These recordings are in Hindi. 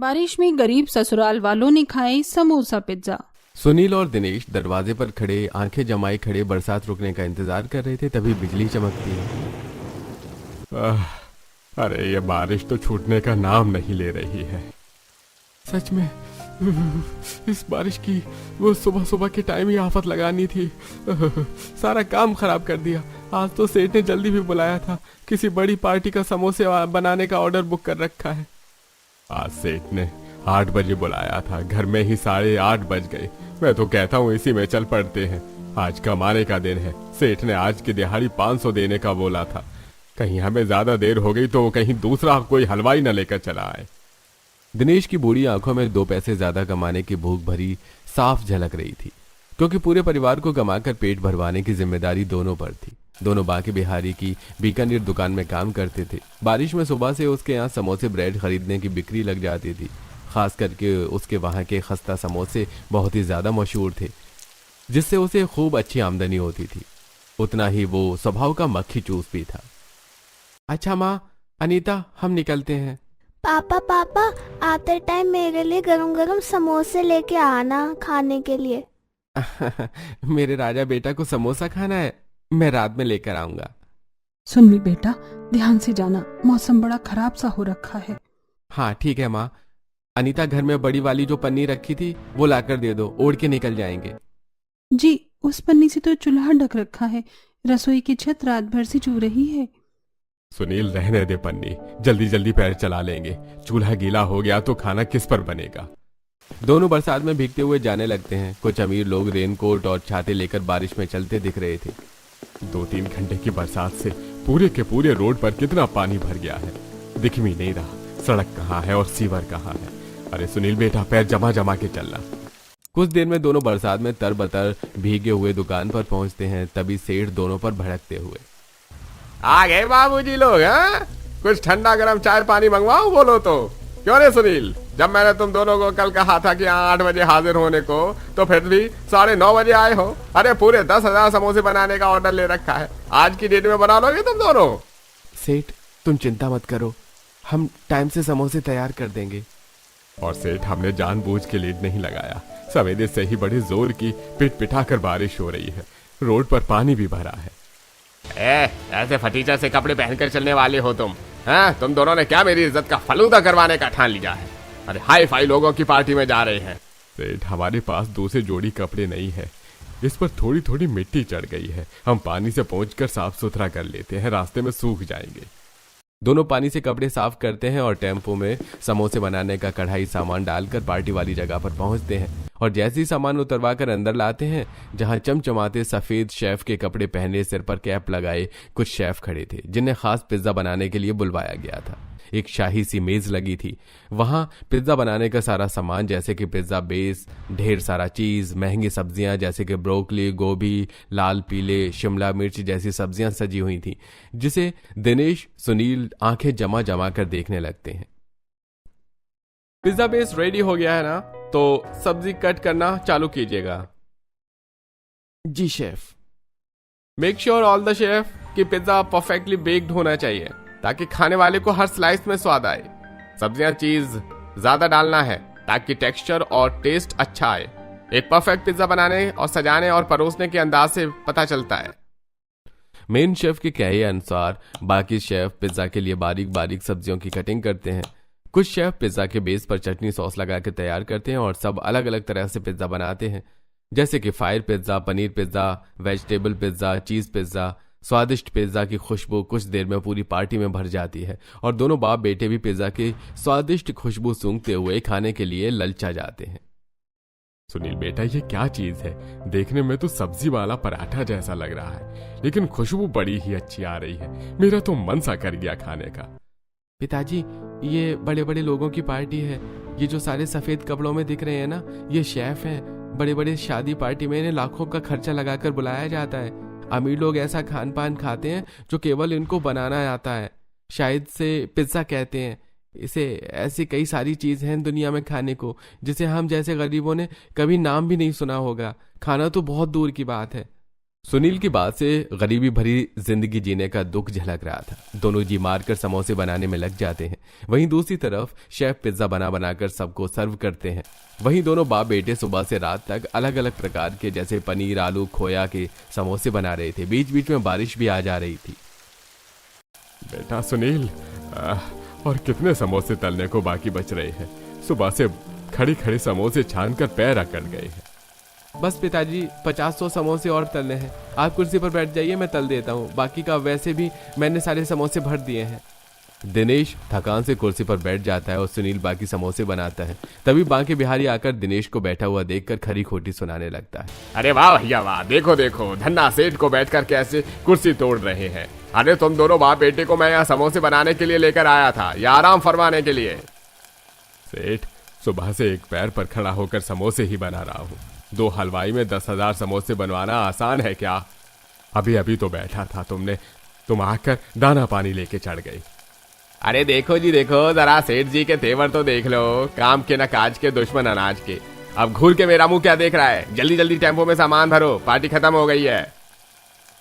बारिश में गरीब ससुराल वालों ने खाए समोसा पिज्जा। सुनील और दिनेश दरवाजे पर खड़े आंखें जमाए खड़े बरसात रुकने का इंतजार कर रहे थे। तभी बिजली चमकती है। अरे ये बारिश तो छूटने का नाम नहीं ले रही है। सच में इस बारिश की वो सुबह सुबह के टाइम ही आफत लगानी थी। सारा काम खराब कर दिया। आज तो सेठ ने जल्दी भी बुलाया था। किसी बड़ी पार्टी का समोसे बनाने का ऑर्डर बुक कर रखा है। आज सेठ ने 8 बजे बुलाया था, घर में ही 8:30 बज गए। मैं तो कहता हूँ इसी में चल पड़ते हैं। आज कमाने का दिन है। सेठ ने आज की दिहाड़ी 500 देने का बोला था। कहीं हमें ज्यादा देर हो गई तो कहीं दूसरा कोई हलवाई न लेकर चला आए। दिनेश की बूढ़ी आंखों में 2 पैसे ज्यादा कमाने की भूख भरी साफ झलक रही थी, क्योंकि पूरे परिवार को कमाकर पेट भरवाने की जिम्मेदारी दोनों पर थी। दोनों बाकी बिहारी की बीकानेर दुकान में काम करते थे। बारिश में सुबह से उसके यहाँ समोसे ब्रेड खरीदने की बिक्री लग जाती थी। खास करके उसके वहाँ के खस्ता समोसे बहुत ही ज्यादा मशहूर थे, जिससे उसे खूब अच्छी आमदनी होती थी। उतना ही वो स्वभाव का मक्खी चूस भी था। अच्छा माँ, अनीता, हम निकलते हैं। पापा आते टाइम मेरे लिए गरम गरम समोसे लेके आना खाने के लिए। मेरे राजा बेटा को समोसा खाना है, मैं रात में लेकर आऊंगा। सुन ली बेटा, ध्यान से जाना, मौसम बड़ा खराब सा हो रखा है। हाँ ठीक है माँ। अनीता, घर में बड़ी वाली जो पन्नी रखी थी वो लाकर दे दो, ओढ़ के निकल जाएंगे। जी, उस पन्नी से तो चूल्हा ढक रखा है। रसोई की छत रात भर से चू रही है। सुनील, रहने दे पन्नी, जल्दी जल्दी पैर चला लेंगे। चूल्हा गीला हो गया तो खाना किस पर बनेगा। दोनों बरसात में भीगते हुए जाने लगते हैं। कुछ अमीर लोग रेनकोट और छाते लेकर बारिश में चलते दिख रहे थे। 2-3 घंटे की बरसात से पूरे के पूरे रोड पर कितना पानी भर गया है, दिख भी नहीं रहा सड़क कहाँ है और सीवर कहाँ है। अरे सुनील बेटा, पैर जमा जमा के चलना। कुछ देर में दोनों बरसात में तरबतर भीगे हुए दुकान पर पहुंचते हैं। तभी सेठ दोनों पर भड़कते हुए, आ गए बाबूजी लोग। हैं, कुछ ठंडा गरम चाय पानी मंगवाओ बोलो तो। क्यों रे सुनील, जब मैंने तुम दोनों को कल कहा था कि 8 बजे हाजिर होने को, तो फिर भी 9:30 बजे आए हो। अरे पूरे 10,000 समोसे बनाने का ऑर्डर ले रखा है। आज की डेट में बना लोगे तुम दोनों? सेठ तुम चिंता मत करो, हम टाइम से समोसे तैयार कर देंगे। और सेठ, हमने जानबूझ के लीड नहीं लगाया। सवेरे से ही बड़े जोर की पिट पिटाकर बारिश हो रही है। रोड पर पानी भी भरा है। ऐसे फटीचर से कपड़े पहनकर चलने वाले हो तुम? हैं, तुम दोनों ने क्या मेरी इज्जत का फलूदा करवाने का ठान लिया है? अरे हाई फाई लोगों की पार्टी में जा रहे हैं। सेठ, हमारे पास दूसरे जोड़ी कपड़े नहीं है। इस पर थोड़ी थोड़ी मिट्टी चढ़ गई है। हम पानी से पहुंचकर साफ सुथरा कर लेते हैं, रास्ते में सूख जाएंगे। दोनों पानी से कपड़े साफ करते हैं और टेम्पो में समोसे बनाने का कढ़ाई सामान डालकर पार्टी वाली जगह पर पहुंचते हैं। और जैसे ही सामान उतरवा कर अंदर लाते हैं, जहां चमचमाते सफेद शेफ के कपड़े पहने, सिर पर कैप लगाए कुछ शेफ खड़े थे, जिन्हें खास पिज्जा बनाने के लिए बुलवाया गया था। एक शाही सी मेज लगी थी। वहां पिज्जा बनाने का सारा सामान, जैसे कि पिज्जा बेस, ढेर सारा चीज, महंगी सब्जियां जैसे कि ब्रोकली, गोभी, लाल पीले शिमला मिर्च जैसी सब्जियां सजी हुई थी, जिसे दिनेश सुनील आंखें जमा जमा कर देखने लगते हैं। पिज्जा बेस रेडी हो गया है ना, तो सब्जी कट करना चालू कीजिएगा। जी chef. Make sure all the chef कि पिज्जा परफेक्टली बेक्ड होना चाहिए, ताकि खाने वाले को हर स्लाइस में स्वाद आए। सब्जियां चीज ज्यादा डालना है ताकि टेक्सचर और टेस्ट अच्छा आए। एक परफेक्ट पिज्जा बनाने और सजाने और परोसने के अंदाज से पता चलता है। मेन शेफ के कहे अनुसार बाकी शेफ पिज्जा के लिए बारीक बारीक सब्जियों की कटिंग करते हैं। कुछ शेफ पिज्जा के बेस पर चटनी सॉस लगा के तैयार करते हैं और सब अलग अलग तरह से पिज्जा बनाते हैं, जैसे कि fire pizza, paneer pizza, vegetable pizza, चीज पिज्जा। स्वादिष्ट पिज्जा की खुशबू कुछ देर में पूरी पार्टी में भर जाती है और दोनों बाप बेटे भी पिज्जा की स्वादिष्ट खुशबू सूंघते हुए खाने के लिए ललचा जाते हैं। सुनील बेटा, ये क्या चीज है? देखने में तो सब्जी वाला पराठा जैसा लग रहा है, लेकिन खुशबू बड़ी ही अच्छी आ रही है। मेरा तो मन सा कर गया खाने का। पिताजी, ये बड़े बड़े लोगों की पार्टी है। ये जो सारे सफेद कपड़ों में दिख रहे हैं ना, ये शेफ हैं। बड़े बड़े शादी पार्टी में इन्हें लाखों का खर्चा लगाकर बुलाया जाता है। अमीर लोग ऐसा खान पान खाते हैं जो केवल इनको बनाना आता है। शायद से पिज्जा कहते हैं इसे। ऐसी कई सारी चीज हैं दुनिया में खाने को, जिसे हम जैसे गरीबों ने कभी नाम भी नहीं सुना होगा। खाना तो बहुत दूर की बात है। सुनील की बात से गरीबी भरी जिंदगी जीने का दुख झलक रहा था। दोनों जी मारकर समोसे बनाने में लग जाते हैं। वहीं दूसरी तरफ शेफ पिज्जा बना बनाकर सबको सर्व करते हैं। वहीं दोनों बाप बेटे सुबह से रात तक अलग अलग प्रकार के जैसे पनीर, आलू, खोया के समोसे बना रहे थे। बीच बीच में बारिश भी आ जा रही थी। बेटा सुनील, और कितने समोसे तलने को बाकी बच रहे हैं? सुबह से खड़ी खड़ी समोसे छान कर पैर अकड़ गए हैं। बस पिताजी 50-100 समोसे और तलने हैं। आप कुर्सी पर बैठ जाइए, मैं तल देता हूँ। बाकी का वैसे भी मैंने सारे समोसे भर दिए हैं। दिनेश थकान से कुर्सी पर बैठ जाता है और सुनील बाकी समोसे बनाता है। तभी बांके बिहारी आकर दिनेश को बैठा हुआ देखकर खरी खोटी सुनाने लगता है। अरे वाह भैया वाह, देखो देखो धन्ना सेठ को बैठकर कैसे कुर्सी तोड़ रहे हैं। अरे तुम दोनों बाप बेटे को मैं यहाँ समोसे बनाने के लिए लेकर आया था या आराम फरमाने के लिए? सेठ, सुबह से एक पैर पर खड़ा होकर समोसे ही बना रहा हूँ। 2 हलवाई में 10,000 समोसे बनवाना आसान है क्या? अभी अभी तो बैठा था तुम आकर दाना पानी लेके चढ़ गई। अरे देखो जी देखो, जरा सेठ जी के तेवर तो देख लो। काम के न काज के, दुश्मन अनाज के। अब घूर के मेरा मुंह क्या देख रहा है? जल्दी जल्दी टेम्पो में सामान भरो, पार्टी खत्म हो गई है।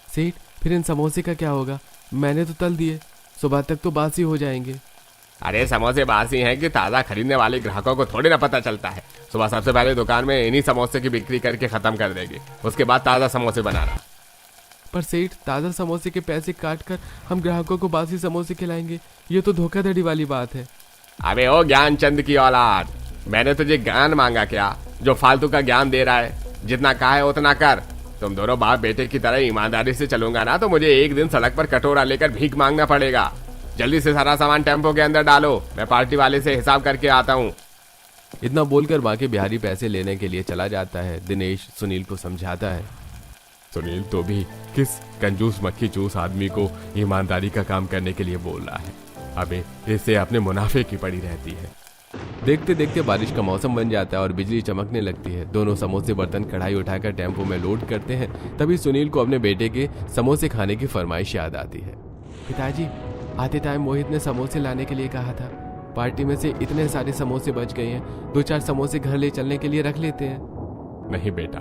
सेठ, फिर इन समोसे का क्या होगा? मैंने तो तल दिए, सुबह तक तो बासी हो जाएंगे। अरे समोसे बासी हैं कि ताज़ा खरीदने वाले ग्राहकों को थोड़ी ना पता चलता है। सुबह सबसे पहले दुकान में इन्हीं समोसे की बिक्री करके खत्म कर देगी, उसके बाद ताज़ा समोसे बनाना। पर सेठ, ताज़ा समोसे के पैसे काट कर हम ग्राहकों को बासी समोसे खिलाएंगे, ये तो धोखाधड़ी वाली बात है। अबे ओ ज्ञानचंद की औलाद, मैंने तुझे ज्ञान मांगा क्या जो फालतू का ज्ञान दे रहा है? जितना कहा है उतना कर। तुम दोनों बाप बेटे की तरह ईमानदारी से चलूंगा ना तो मुझे एक दिन सड़क पर कटोरा लेकर भीख मांगना पड़ेगा। जल्दी से सारा सामान टेम्पो के अंदर डालो, मैं पार्टी वाले से हिसाब करके आता हूँ। इतना बोलकर बांके बिहारी पैसे लेने के लिए चला जाता है। दिनेश सुनील को समझाता है। सुनील तो भी किस कंजूस मक्खी चूस आदमी को ईमानदारी का काम करने के लिए बोल रहा है? अबे इससे अपने मुनाफे की पड़ी रहती है। देखते देखते बारिश का मौसम बन जाता है और बिजली चमकने लगती है। दोनों समोसे बर्तन कढ़ाई उठाकर टेम्पो में लोड करते हैं। तभी सुनील को अपने बेटे के समोसे खाने की फरमाइश याद आती है। पिताजी, आते टाइम मोहित ने समोसे लाने के लिए कहा था। पार्टी में से इतने सारे समोसे बच गए हैं, 2-4 समोसे घर ले चलने के लिए रख लेते हैं। नहीं बेटा,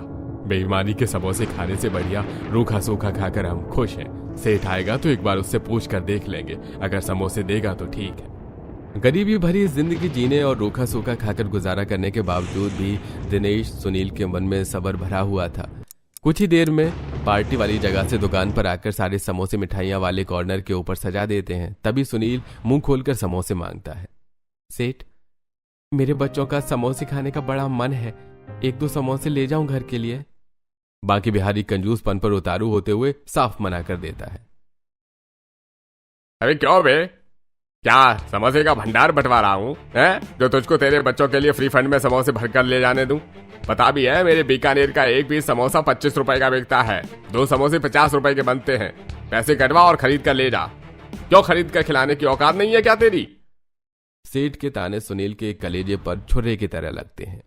बेईमानी के समोसे खाने से बढ़िया रूखा सूखा खाकर हम खुश हैं। सेठ आएगा तो एक बार उससे पूछ कर देख लेंगे, अगर समोसे देगा तो ठीक है। गरीबी भरी जिंदगी जीने और रूखा सूखा खाकर गुजारा करने के बावजूद भी दिनेश सुनील के मन में सब्र भरा हुआ था। कुछ ही देर में पार्टी वाली जगह से दुकान पर आकर सारे समोसे मिठाइयां वाले कॉर्नर के ऊपर सजा देते हैं। तभी सुनील मुंह खोलकर समोसे मांगता है। सेठ, मेरे बच्चों का समोसे खाने का बड़ा मन है, 1-2 समोसे ले जाऊं घर के लिए। बाकी बिहारी कंजूसपन पर उतारू होते हुए साफ मना कर देता है। अरे क्यों बे, क्या समोसे का भंडार बंटवा रहा हूँ जो तुझको तेरे बच्चों के लिए फ्री फंड में समोसे भरकर ले जाने दूं? पता भी है मेरे बीकानेर का एक पीस समोसा 25 रुपए का बिकता है। 2 समोसे 50 रुपए के बनते हैं। पैसे कटवा और खरीद कर ले जा। क्यों खरीद कर खिलाने की औकात नहीं है क्या तेरी? सेठ के ताने सुनील के कलेजे पर छुरे की तरह लगते हैं।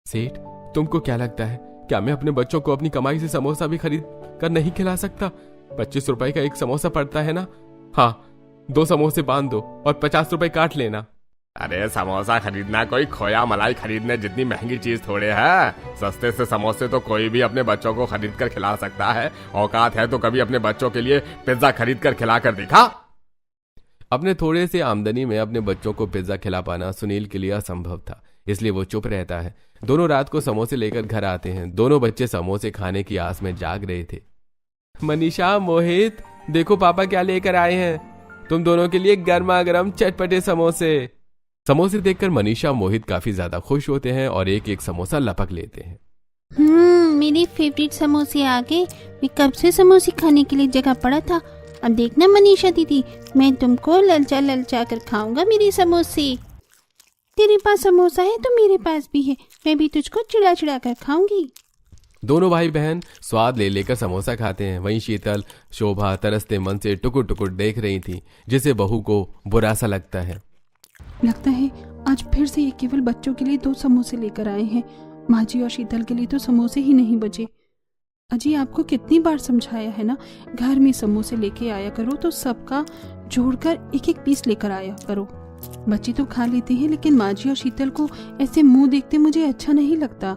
सेठ, तुमको क्या लगता है, क्या मैं अपने बच्चों को अपनी कमाई से समोसा भी खरीद कर नहीं खिला सकता? 25 रुपए का एक समोसा पड़ता है ना। हाँ, 2 समोसे बांध दो और 50 रुपए काट लेना। अरे समोसा खरीदना कोई खोया मलाई खरीदने जितनी महंगी चीज थोड़े है। सस्ते से समोसे तो कोई भी अपने बच्चों को खरीद कर खिला सकता है। औकात है तो कभी अपने बच्चों के लिए पिज्जा खरीद कर खिला कर दिखा। अपने थोड़े से आमदनी में अपने बच्चों को पिज्जा खिला पाना सुनील के लिए असंभव था, इसलिए वो चुप रहता है। दोनों रात को समोसे लेकर घर आते हैं। दोनों बच्चे समोसे खाने की आस में जाग रहे थे। मनीषा, मोहित, देखो पापा क्या लेकर आए हैं, तुम दोनों के लिए गर्मा गर्म चटपटे समोसे। समोसे देखकर मनीषा मोहित काफी ज्यादा खुश होते हैं और एक एक समोसा लपक लेते हैं। मेरी फेवरेट समोसे आ गए। मैं कब से समोसे खाने के लिए जगह पड़ा था। अब देखना मनीषा दीदी, मैं तुमको ललचा ललचा कर खाऊंगा मेरी समोसे। तेरे पास समोसा है तो मेरे पास भी है, मैं भी तुझको चिड़ा चिड़ा कर खाऊंगी। दोनों भाई बहन स्वाद ले लेकर समोसा खाते हैं। वहीं शीतल, शोभा तरसते मन से टुकुर टुकुर देख रही थी, जिसे बहू को बुरा सा लगता है। लगता है आज फिर से ये केवल बच्चों के लिए 2 समोसे लेकर आए हैं। माँ जी और शीतल के लिए तो समोसे ही नहीं बचे। अजी, आपको कितनी बार समझाया है ना, घर में समोसे लेके आया करो तो सबका जोड़कर 1-1 पीस लेकर आया करो। बच्चे तो खा लेते हैं, लेकिन माँ जी और शीतल को ऐसे मुंह देखते मुझे अच्छा नहीं लगता।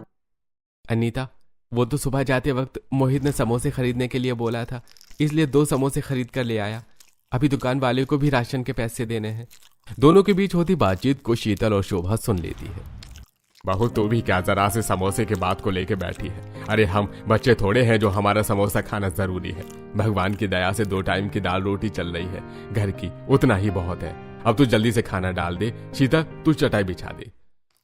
अनीता, वो तो सुबह जाते वक्त मोहित ने समोसे खरीदने के लिए बोला था, इसलिए 2 समोसे खरीद कर ले आया। अभी दुकान वाले को भी राशन के पैसे देने हैं। दोनों के बीच होती बातचीत को शीतल और शोभा सुन लेती है। बहू तू भी क्या जरा से समोसे के बात को लेके बैठी है? अरे हम बच्चे थोड़े हैं जो हमारा समोसा खाना जरूरी है। भगवान की दया से 2 टाइम की दाल रोटी चल रही है घर की, उतना ही बहुत है। अब तू जल्दी से खाना डाल दे। शीतल तू चटाई बिछा दे।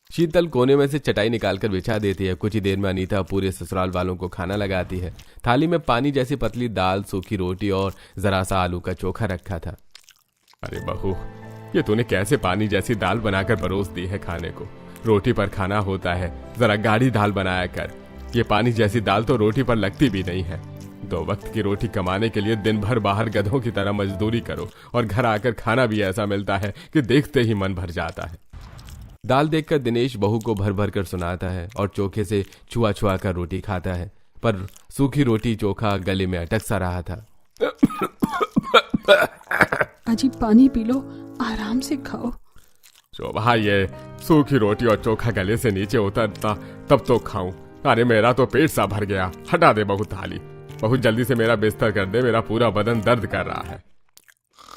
शीतल कोने में से चटाई निकालकर बिछा देती है। कुछ ही देर में अनीता पूरे ससुराल वालों को खाना लगाती है। थाली में पानी जैसी पतली दाल, सूखी रोटी और जरा सा आलू का चोखा रखा था। अरे बहू, ये तूने कैसे पानी जैसी दाल बनाकर परोस दी है खाने को? रोटी पर खाना होता है, जरा गाढ़ी दाल बनाया कर। ये पानी जैसी दाल तो रोटी पर लगती भी नहीं है। 2 वक्त की रोटी कमाने के लिए दिन भर बाहर गधों की तरह मजदूरी करो और घर आकर खाना भी ऐसा मिलता है कि देखते ही मन भर जाता है। दाल देखकर दिनेश बहू को भर भर कर सुनाता है और चोखे से छुआ छुआ कर रोटी खाता है, पर सूखी रोटी चोखा गले में अटक सा रहा था। अजी पानी पी लो, आराम से खाओ। शोभा, ये सूखी रोटी और चोखा गले से नीचे उतरता तब तो खाऊं। अरे मेरा तो पेट सा भर गया। हटा दे बहू थाली। बहुत जल्दी से मेरा बिस्तर कर दे, मेरा पूरा बदन दर्द कर रहा है।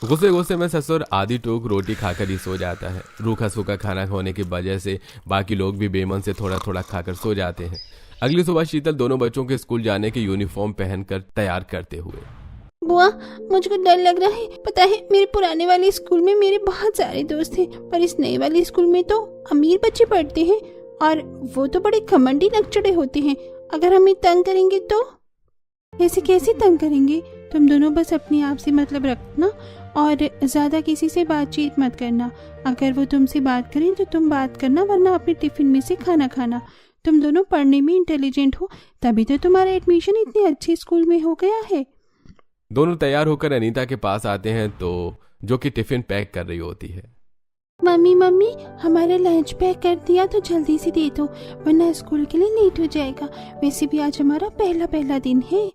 गुस्से गुस्से में ससुर आधी टोक रोटी खाकर ही सो जाता है। रूखा सूखा खाना होने की वजह से बाकी लोग भी बेमन से थोड़ा थोड़ा खाकर सो जाते हैं। अगली सुबह शीतल दोनों बच्चों के स्कूल जाने की यूनिफॉर्म पहनकर तैयार करते हुए। बुआ, मुझको डर लग रहा है। पता है, मेरे पुराने वाले स्कूल में मेरे बहुत सारे दोस्त थे, पर इस नए वाले स्कूल में तो अमीर बच्चे पढ़ते हैं और वो तो बड़े घमंडी नकचड़े होते हैं। अगर हमें तंग करेंगे तो? ऐसे कैसे तंग करेंगे? तुम दोनों बस अपने आप से मतलब रखना और ज्यादा किसी से बातचीत मत करना। अगर वो तुमसे बात करें तो तुम बात करना, वरना अपने टिफिन में से खाना खाना। तुम दोनों पढ़ने में इंटेलिजेंट हो, तभी तो तुम्हारा एडमिशन इतने अच्छे स्कूल में हो गया है। दोनों तैयार होकर अनीता के पास आते हैं तो जो कि टिफिन पैक कर रही होती है। मम्मी, हमारा लंच पैक कर दिया तो जल्दी से दे दो, वरना स्कूल के लिए लेट हो जाएगा। वैसे भी आज हमारा पहला दिन है।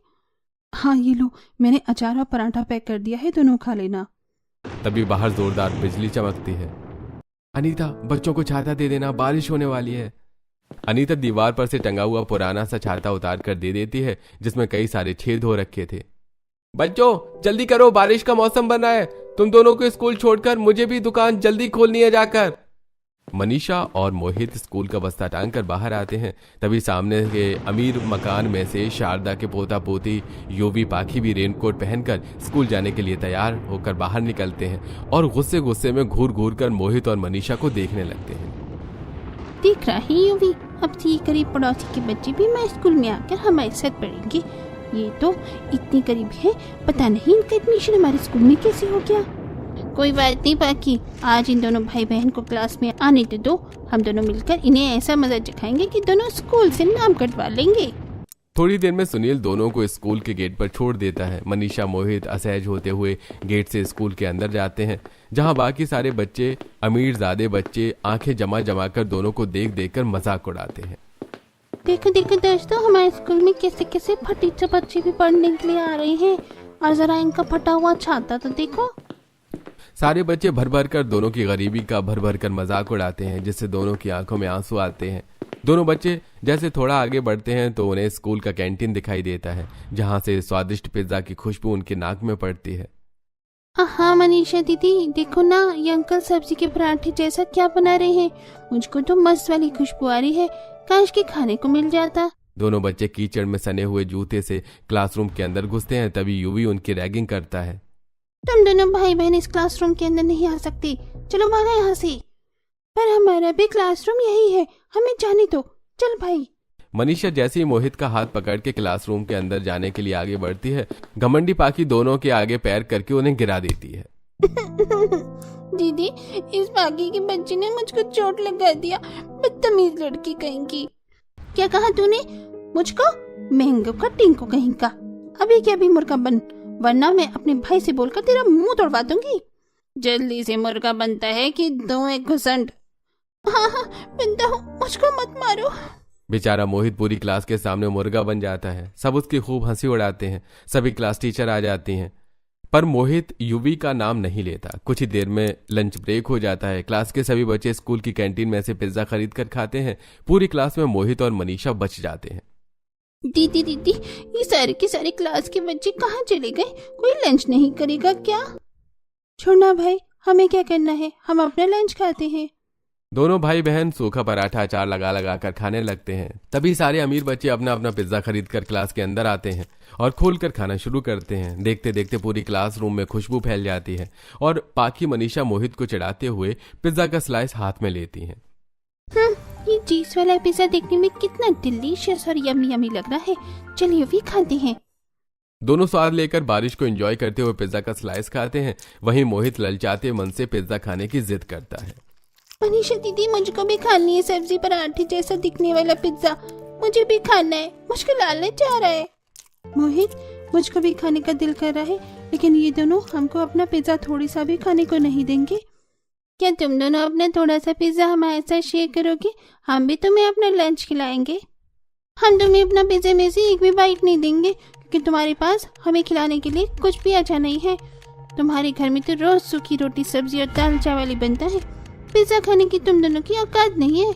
हाँ ये लो, मैंने अचार और पराठा पैक कर दिया है, दोनों खा लेना। तभी बाहर जोरदार बिजली चमकती है। अनीता, बच्चों को छाता दे देना, बारिश होने वाली है। अनीता दीवार पर से टंगा हुआ पुराना सा छाता उतार कर दे देती है, जिसमें कई सारे छेद हो रखे थे। बच्चों जल्दी करो, बारिश का मौसम बन रहा है। तुम दोनों को स्कूल छोड़कर मुझे भी दुकान जल्दी खोलनी है जाकर। मनीषा और मोहित स्कूल का बस्ता टांग कर बाहर आते हैं। तभी सामने के अमीर मकान में से शारदा के पोता पोती योवी पाखी भी रेनकोट पहनकर स्कूल जाने के लिए तैयार होकर बाहर निकलते हैं और गुस्से गुस्से में घूर घूर कर मोहित और मनीषा को देखने लगते हैं। देख रहा है योवी, अब से ये करीब पड़ोसी के बच्चे भी हमारे स्कूल में आकर हमारे साथ पढ़ेंगे। ये तो इतनी करीब है, पता नहीं इनका एडमिशन हमारे स्कूल में कैसे हो गया। कोई बात नहीं बाकी, आज इन दोनों भाई बहन को क्लास में आने तो दो। हम दोनों मिलकर इन्हें ऐसा मजा चखाएंगे कि दोनों स्कूल से नाम कटवा लेंगे। थोड़ी देर में सुनील दोनों को स्कूल के गेट पर छोड़ देता है। मनीषा मोहित असहज होते हुए गेट से स्कूल के अंदर जाते हैं, जहां बाकी सारे बच्चे, अमीरजादे बच्चे, आंखें जमा जमा कर दोनों को देख देख कर मजाक उड़ाते हैं। देखो देखो दोस्तों, हमारे स्कूल में कैसे कैसे फटीचे बच्चे भी पढ़ने के लिए आ रहे हैं, और जरा इनका फटा हुआ छाता तो देखो। सारे बच्चे भर भर कर दोनों की गरीबी का भर भर कर मजाक उड़ाते हैं, जिससे दोनों की आंखों में आंसू आते हैं। दोनों बच्चे जैसे थोड़ा आगे बढ़ते हैं तो उन्हें स्कूल का कैंटीन दिखाई देता है, जहां से स्वादिष्ट पिज्जा की खुशबू उनके नाक में पड़ती है। हाँ मनीषा दीदी, देखो ना, ये अंकल सब्जी के पराठे जैसा क्या बना रहे हैं। मुझको तो मस्त वाली खुशबू आ रही है, काश के खाने को मिल जाता। दोनों बच्चे कीचड़ में सने हुए जूते से क्लासरूम के अंदर घुसते हैं। तभी यूवी उनकी रैगिंग करता है। तुम दोनों भाई बहन इस क्लासरूम के अंदर नहीं आ सकते, चलो भागा यहाँ से। पर हमारा भी क्लासरूम यही है, हमें जाने दो, चल भाई। मनीषा जैसे ही मोहित का हाथ पकड़ के क्लासरूम के अंदर जाने के लिए आगे बढ़ती है, घमंडी पाखी दोनों के आगे पैर करके उन्हें गिरा देती है। दीदी, इस बागी के बच्चे ने मुझको चोट लगा दिया, बदतमीज लड़की कहीं की। क्या कहा तूने? मुझको? महंगो का टिंको कहीं का। अभी क्या भी मुर्गा बन, वरना मैं अपने भाई से बोलकर तेरा मुंह तोड़वा दूंगी। जल्दी से मुर्गा बनता है कि दो एक घुसंड। हाँ बनता हूँ, मुझको मत मारो। बेचारा मोहित पूरी क्लास के सामने मुर्गा बन जाता है। सब उसकी खूब हंसी उड़ाते हैं। सभी क्लास टीचर आ जाती हैं, पर मोहित यूवी का नाम नहीं लेता। कुछ ही देर में लंच ब्रेक हो जाता है। क्लास के सभी बच्चे स्कूल की कैंटीन में से पिज्जा खरीद कर खाते हैं। पूरी क्लास में मोहित और मनीषा बच जाते हैं। दीदी दीदी, ये सारे के सारे क्लास के बच्चे कहाँ चले गए? कोई लंच नहीं करेगा क्या? छोड़ना भाई, हमें क्या करना है, हम अपना लंच खाते हैं। दोनों भाई बहन सूखा पराठा अचार लगा लगा कर खाने लगते हैं। तभी सारे अमीर बच्चे अपना अपना पिज्जा खरीद कर क्लास के अंदर आते हैं और खोल कर खाना शुरू करते हैं। देखते देखते पूरी क्लासरूम में खुशबू फैल जाती है और पाखी मनीषा मोहित को चिढ़ाते हुए पिज्जा का स्लाइस हाथ में लेती हैं। ये चीज वाला पिज्जा देखने में कितना डिलीशियस और यम्मी यम्मी लग रहा है, चलिए भी खाते हैं। दोनों स्वाद लेकर बारिश को एंजॉय करते हुए पिज्जा का स्लाइस खाते हैं। वहीं मोहित ललचाते मन से पिज्जा खाने की जिद करता है। मनीषा दीदी, मुझको भी खानी है सब्जी पराठे जैसा दिखने वाला पिज्जा, मुझे भी खाना है, मुझको लालच आ रहा है। मोहित, मुझको भी खाने का दिल कर रहा है, लेकिन ये दोनों हमको अपना पिज्जा थोड़ी सा भी खाने को नहीं देंगे। क्या तुम दोनों अपना थोड़ा सा पिज्जा हमारे साथ शेयर करोगे? हम भी तुम्हें अपना लंच खिलाएंगे। हम तुम्हें अपना पिज्जा में से एक भी बाइट नहीं देंगे, क्योंकि तुम्हारे पास हमें खिलाने के लिए कुछ भी अच्छा नहीं है। तुम्हारे घर में तो रोज सूखी रोटी सब्जी और दाल चावल ही बनता है, पिज्जा खाने की तुम दोनों की औकात नहीं है।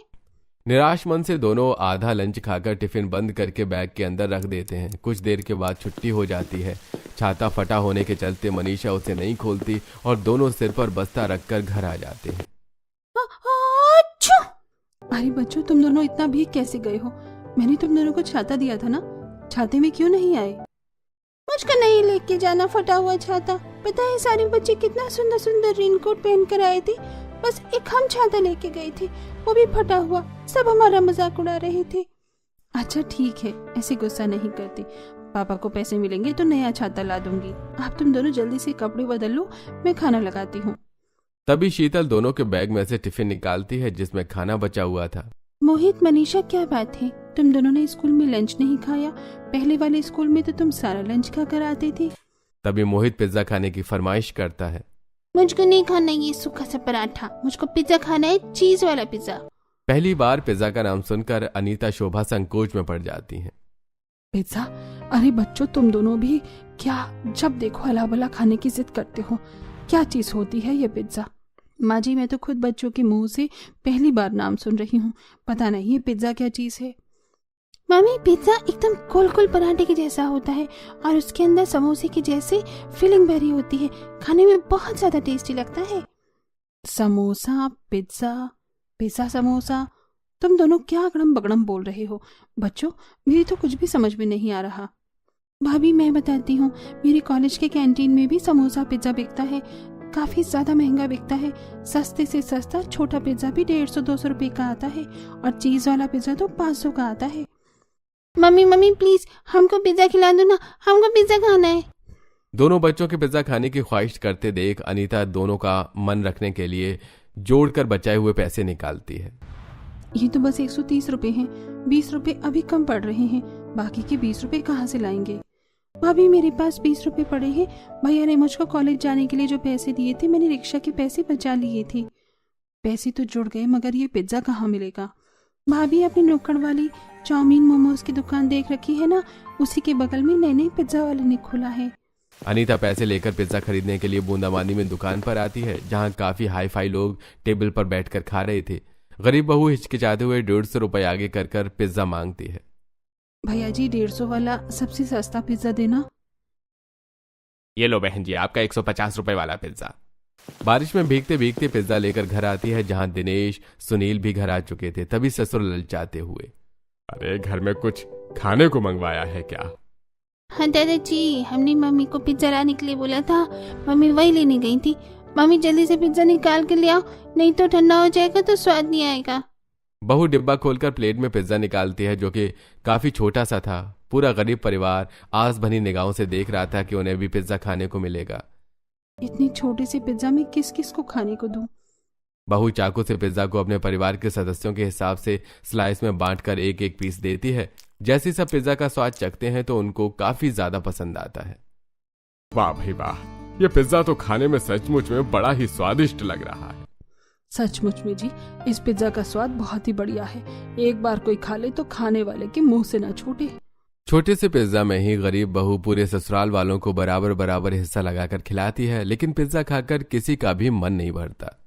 निराश मन से दोनों आधा लंच खाकर टिफिन बंद करके बैग के अंदर रख देते हैं। कुछ देर के बाद छुट्टी हो जाती है। छाता फटा होने के चलते मनीषा उसे नहीं खोलती और दोनों सिर पर बस्ता रखकर घर आ जाते हैं। अरे बच्चों, तुम दोनों इतना भीग कैसे गए हो? मैंने तुम दोनों को छाता दिया था ना, छाते में क्यों नहीं आए? मुझको नहीं लेके जाना फटा हुआ छाता। पता है सारे बच्चे कितना सुंदर सुंदर रेनकोट पहन कर आए थे, बस एक हम छाता लेके गए थे, वो भी फटा हुआ। सब हमारा मजाक उड़ा रहे थे। अच्छा ठीक है, ऐसे गुस्सा नहीं करती। पापा को पैसे मिलेंगे तो नया छाता ला दूंगी। आप तुम दोनों जल्दी से कपड़े बदल लो, मैं खाना लगाती हूँ। तभी शीतल दोनों के बैग में से टिफिन निकालती है जिसमें खाना बचा हुआ था। मोहित, मनीषा, क्या बात है? तुम दोनों ने स्कूल में लंच नहीं खाया? पहले वाले स्कूल में तो तुम सारा लंच खा कर आते थे। तभी मोहित पिज्जा खाने की फरमाइश करता है। मुझको नहीं खाना ये सूखा सा पराठा, मुझको पिज्जा खाना है, चीज वाला पिज्जा। पहली बार पिज्जा का नाम सुनकर अनीता शोभा संकोच में पड़ जाती हैं। पिज्जा? अरे बच्चों, तुम दोनों भी क्या जब देखो हला भला खाने की जिद करते हो। क्या चीज होती है ये पिज्जा? माँ जी, मैं तो खुद बच्चों के मुंह से पहली बार नाम सुन रही हूँ। पता नहीं ये पिज्जा क्या चीज है। मम्मी, पिज्जा एकदम गोल गोल पराठे के जैसा होता है और उसके अंदर समोसे की जैसे फिलिंग भरी होती है, खाने में बहुत ज्यादा टेस्टी लगता है। समोसा, पिज्जा, पिज्जा समोसा, तुम दोनों क्या अगड़म बगड़म बोल रहे हो? बच्चों, मेरी तो कुछ भी समझ में नहीं आ रहा। भाभी, मैं बताती हूँ, मेरे कॉलेज के कैंटीन में भी समोसा पिज्जा बिकता है, काफी ज्यादा महंगा बिकता है। सस्ते से सस्ता छोटा पिज्जा भी 150-200 रुपए का आता है और चीज वाला पिज्जा तो 500 का आता है। मम्मी मम्मी प्लीज हमको पिज्जा खिला दो ना, हमको पिज्जा खाना है। दोनों बच्चों के पिज्जा खाने की ख्वाहिश करते देख अनीता दोनों का मन रखने के लिए जोड़कर बचाए हुए पैसे निकालती है। ये तो बस 130 रुपए हैं, 20 रुपए अभी कम पड़ रहे हैं, बाकी के 20 रुपए कहाँ से लाएंगे? भाभी, मेरे पास 20 रुपए पड़े हैं। भैया ने मुझको कॉलेज जाने के लिए जो पैसे दिए थे, मैंने रिक्शा के पैसे बचा लिए थे। पैसे तो जुड़ गए, मगर ये पिज्जा कहाँ मिलेगा? भाभी, अपनी नुक्कड़ वाली चाउमीन मोमोज की दुकान देख रखी है ना, उसी के बगल में नए नए पिज्जा वाले ने खोला है। अनीता पैसे लेकर पिज्जा खरीदने के लिए बूंदाबांदी में दुकान पर आती है, जहां काफी हाई फाई लोग टेबल पर बैठकर खा रहे थे। गरीब बहू हिचकिचाते हुए 150 रुपए आगे कर कर पिज्जा मांगती है। भैया जी, 150 वाला सबसे सस्ता पिज्जा देना। ये लो बहन जी, आपका 150 रुपए वाला पिज्जा। बारिश में भीगते भीगते पिज्जा लेकर घर आती है, जहां दिनेश सुनील भी घर आ चुके थे। तभी ससुर ललचाते हुए, अरे घर में कुछ खाने को मंगवाया है क्या? हाँ दादाजी, हमने मम्मी को पिज्जा लाने के लिए बोला था, मम्मी वही लेने गई थी। मम्मी जल्दी से पिज्जा निकाल के ले आओ, नहीं तो ठंडा हो जाएगा तो स्वाद नहीं आएगा। बहू डिब्बा खोलकर प्लेट में पिज्जा निकालती है, जो कि काफी छोटा सा था। पूरा गरीब परिवार आस भरी निगाहों से देख रहा था कि उन्हें भी पिज्जा खाने को मिलेगा। इतने छोटे से पिज्जा में किस किस को खाने को दूं? बहू चाकू से पिज्जा को अपने परिवार के सदस्यों के हिसाब से स्लाइस में बांटकर एक एक पीस देती है। जैसे सब पिज्जा का स्वाद चखते हैं तो उनको काफी ज्यादा पसंद आता है। वाह भाई वाह, ये पिज्जा तो खाने में सचमुच में बड़ा ही स्वादिष्ट लग रहा है। सचमुच में जी, इस पिज्जा का स्वाद बहुत ही बढ़िया है। एक बार कोई खा ले तो खाने वाले के मुंह से ना छूटे। छोटे से पिज्जा में ही गरीब बहू पूरे ससुराल वालों को बराबर बराबर हिस्सा लगाकर खिलाती है, लेकिन पिज्जा खाकर किसी का भी मन नहीं भरता।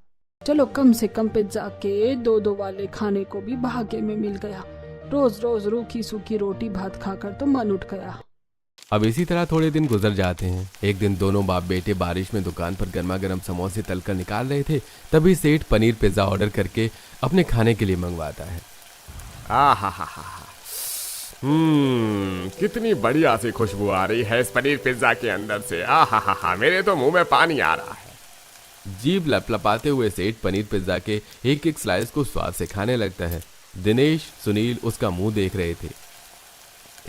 चलो, कम से कम पिज्जा के 2-2 वाले खाने को भी भाग्य में मिल गया। रोज रोज रूखी सूखी रोटी भात खाकर तो मन उठ गया। अब इसी तरह थोड़े दिन गुजर जाते हैं। एक दिन दोनों बाप बेटे बारिश में दुकान पर गर्मा गर्म समोसे तलकर निकाल रहे थे, तभी सेठ पनीर पिज्जा ऑर्डर करके अपने खाने के लिए मंगवाता है। कितनी बढ़िया सी खुशबू आ रही है इस पनीर पिज्जा के अंदर से। मेरे तो मुंह में पानी आ रहा है। जीभ लपलपाते हुए सेठ पनीर पिज्जा के एक एक स्लाइस को स्वाद से खाने लगता है। दिनेश, सुनील उसका मुंह देख रहे थे।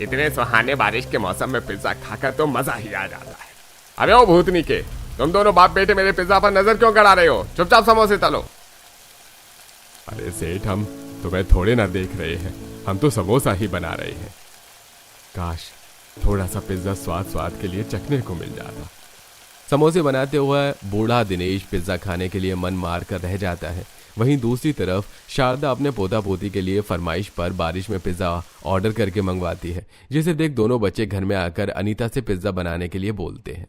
इतने सुहाने बारिश के मौसम में पिज्जा खाकर तो मजा ही आ जाता है। अरे ओ भूतनी के, तुम दोनों बाप बेटे मेरे पिज्जा पर नजर क्यों गड़ा रहे हो? चुपचाप समोसे तलो। अरे सेठ, हम तुम्हें थोड़े ना देख रहे हैं, हम तो समोसा ही बना रहे हैं। काश थोड़ा सा पिज्जा स्वाद के लिए चखने को मिल जाता। समोसे बनाते हुए बूढ़ा दिनेश पिज्जा खाने के लिए मन मार कर रह जाता है। वहीं दूसरी तरफ शारदा अपने पोता पोती के लिए फरमाइश पर बारिश में पिज्जा ऑर्डर करके मंगवाती है, जिसे देख दोनों बच्चे घर में आकर अनीता से पिज्जा बनाने के लिए बोलते हैं।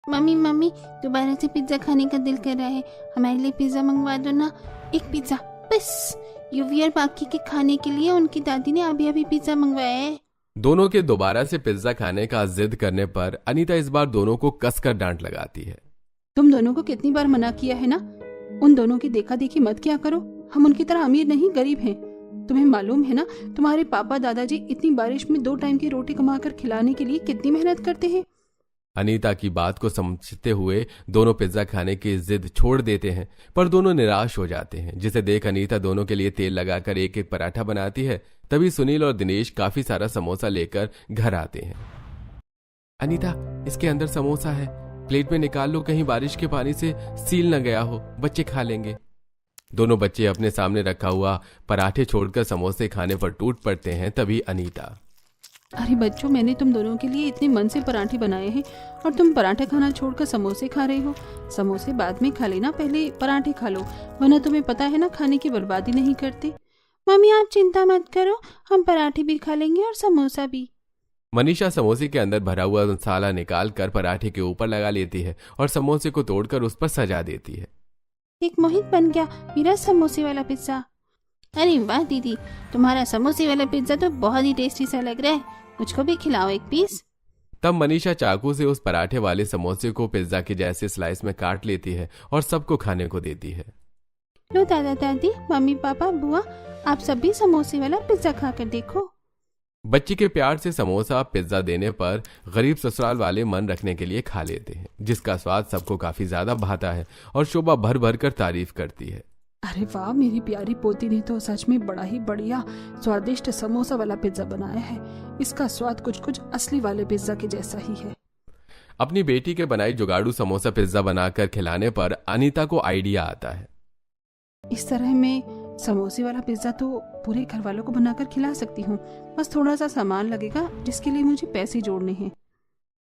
मम्मी मम्मी, दोबारा से पिज्जा खाने का दिल कर रहा है, हमारे लिए पिज्जा मंगवा दो ना, एक पिज्जा बस। युवी और बाकी के खाने के लिए उनकी दादी ने अभी अभी पिज्जा मंगवाया है। दोनों के दोबारा से पिज्जा खाने का जिद करने पर अनीता इस बार दोनों को कसकर डांट लगाती है। तुम दोनों को कितनी बार मना किया है ना, उन दोनों की देखा देखी मत किया करो। हम उनकी तरह अमीर नहीं, गरीब हैं। तुम्हें मालूम है ना, तुम्हारे पापा दादाजी इतनी बारिश में 2 टाइम की रोटी कमाकर खिलाने के लिए कितनी मेहनत करते हैं। अनीता की बात को समझते हुए दोनों पिज्जा खाने की जिद छोड़ देते हैं, पर दोनों निराश हो जाते हैं, जिसे देख अनीता दोनों के लिए तेल लगाकर एक एक पराठा बनाती है। तभी सुनील और दिनेश काफी सारा समोसा लेकर घर आते हैं। अनीता, इसके अंदर समोसा है, प्लेट में निकाल लो, कहीं बारिश के पानी से सील न गया हो, बच्चे खा लेंगे। दोनों बच्चे अपने सामने रखा हुआ पराठे छोड़कर समोसे खाने पर टूट पड़ते हैं। तभी अनीता, अरे बच्चों, मैंने तुम दोनों के लिए इतने मन से पराठे बनाए हैं और तुम पराठे खाना छोड़कर समोसे खा रहे हो। समोसे बाद में खा लेना, पहले पराठे खा लो, वरना तुम्हें पता है ना, खाने की बर्बादी नहीं करते। मम्मी आप चिंता मत करो, हम पराठे भी खा लेंगे और समोसा भी। मनीषा समोसे के अंदर भरा हुआ मसाला निकाल कर पराठे के ऊपर लगा लेती है और समोसे को तोड़कर उस पर सजा देती है। एक मोहित बन गया मेरा समोसे वाला पिज्जा। अरे वाह दीदी, तुम्हारा समोसे वाला पिज्जा तो बहुत ही टेस्टी सा लग रहा है, मुझको भी खिलाओ एक पीस। तब मनीषा चाकू से उस पराठे वाले समोसे को पिज्जा के जैसे स्लाइस में काट लेती है और सबको खाने को देती है। लो दादा दादी, मम्मी पापा बुआ, आप सब भी समोसे वाला पिज्जा खाकर देखो। बच्ची के प्यार से समोसा पिज्जा देने पर गरीब ससुराल वाले मन रखने के लिए खा लेते हैं, जिसका स्वाद सबको काफी ज्यादा भाता है और शोभा भर भर कर तारीफ करती है। अरे वाह, मेरी प्यारी पोती ने तो सच में बड़ा ही बढ़िया स्वादिष्ट समोसा वाला पिज्जा बनाया है। इसका स्वाद कुछ कुछ असली वाले पिज्जा के जैसा ही है। अपनी बेटी के बनाई जुगाड़ू समोसा पिज्जा बनाकर खिलाने पर अनीता को आइडिया आता है। इस तरह मैं समोसे वाला पिज्जा तो पूरे घर वालों को बनाकर खिला सकती हूँ, बस थोड़ा सा सामान लगेगा जिसके लिए मुझे पैसे जोड़ने हैं।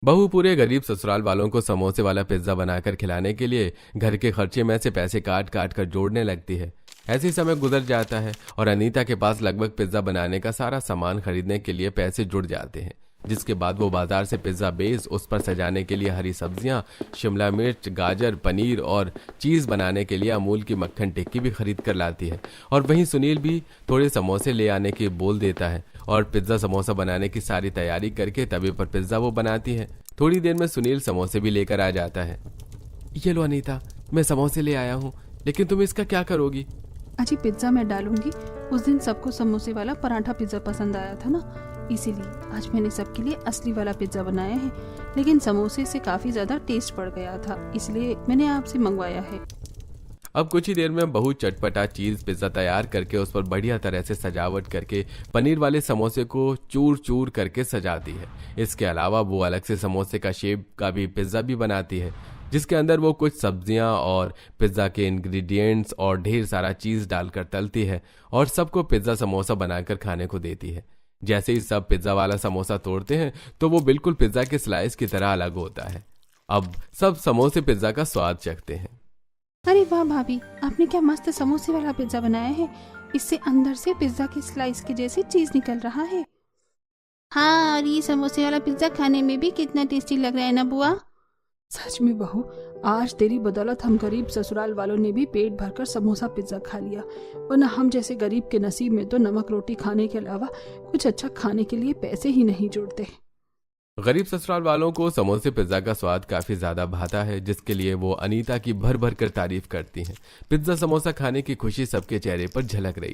बहू पूरे गरीब ससुराल वालों को समोसे वाला पिज्जा बनाकर खिलाने के लिए घर के खर्चे में से पैसे काट काट कर जोड़ने लगती है। ऐसे समय गुजर जाता है और अनीता के पास लगभग पिज्जा बनाने का सारा सामान खरीदने के लिए पैसे जुड़ जाते हैं, जिसके बाद वो बाजार से पिज्जा बेस, उस पर सजाने के लिए हरी सब्जियां, शिमला मिर्च, गाजर, पनीर और चीज बनाने के लिए अमूल की मक्खन टिक्की भी खरीद कर लाती है। और वहीं सुनील भी थोड़े समोसे ले आने की बोल देता है और पिज्जा समोसा बनाने की सारी तैयारी करके तवे पर पिज्जा वो बनाती है। थोड़ी देर में सुनील समोसे भी लेकर आ जाता है। ये लो अनीता, मैं समोसे ले आया हूँ, लेकिन तुम इसका क्या करोगी? अजी पिज्जा मैं डालूंगी। उस दिन सबको समोसे वाला पराठा पिज्जा पसंद आया था ना, इसीलिए आज मैंने सबके लिए असली वाला पिज्जा बनाया है, लेकिन समोसे से काफी ज्यादा टेस्ट पड़ गया था, इसलिए मैंने आपसे मंगवाया है। अब कुछ ही देर में बहू चटपटा चीज पिज्जा तैयार करके उस पर बढ़िया तरह से सजावट करके पनीर वाले समोसे को चूर चूर करके सजाती है। इसके अलावा वो अलग से समोसे का शेप का भी पिज्जा भी बनाती है, जिसके अंदर वो कुछ सब्जियां और पिज्जा के इंग्रेडिएंट्स और ढेर सारा चीज डालकर तलती है और सबको पिज्जा समोसा बनाकर खाने को देती है। जैसे ही सब पिज्जा वाला समोसा तोड़ते हैं तो वो बिल्कुल पिज्जा के स्लाइस की तरह अलग होता है। अब सब समोसे पिज्जा का स्वाद चखते हैं। अरे वाह भाभी, आपने क्या मस्त समोसे वाला पिज्जा बनाया है, इससे अंदर से पिज्जा की स्लाइस के जैसी चीज निकल रहा है। हाँ, और ये समोसे वाला पिज्जा खाने में भी कितना टेस्टी लग रहा है ना बुआ। सच में बहू, आज तेरी बदौलत हम गरीब ससुराल वालों ने भी पेट भरकर समोसा पिज्जा खा लिया, वरना हम जैसे गरीब के नसीब में तो नमक रोटी खाने के अलावा कुछ अच्छा खाने के लिए पैसे ही नहीं जुड़ते। गरीब ससुराल वालों को समोसे पिज्जा का स्वाद काफी ज्यादा भाता है, जिसके लिए वो अनीता की भर भर कर तारीफ करती हैं। पिज्जा समोसा खाने की खुशी सबके चेहरे पर झलक रही।